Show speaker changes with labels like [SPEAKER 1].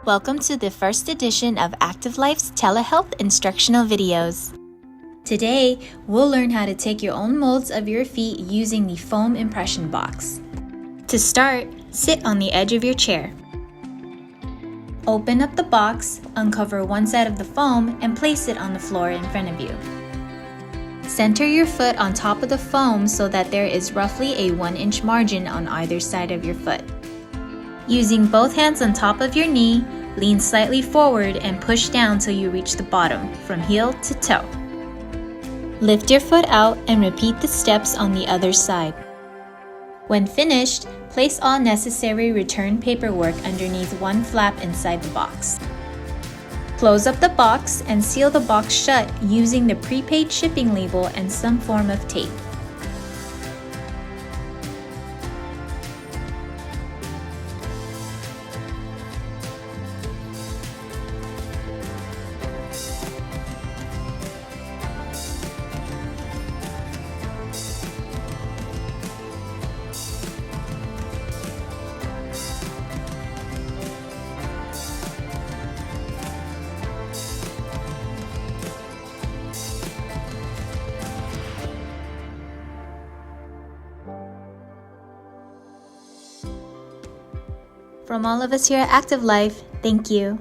[SPEAKER 1] Welcome to the first edition of Active Life's telehealth instructional videos. Today, we'll learn how to take your own molds of your feet using the foam impression box. To start, sit on the edge of your chair. Open up the box, uncover one side of the foam, and place it on the floor in front of you. Center your foot on top of the foam so that there is roughly a 1-inch margin on either side of your foot. Using both hands on top of your knee, lean slightly forward and push down till you reach the bottom, from heel to toe. Lift your foot out and repeat the steps on the other side. When finished, place all necessary return paperwork underneath one flap inside the box. Close up the box and seal the box shut using the prepaid shipping label and some form of tape. From all of us here at Active Life, thank you.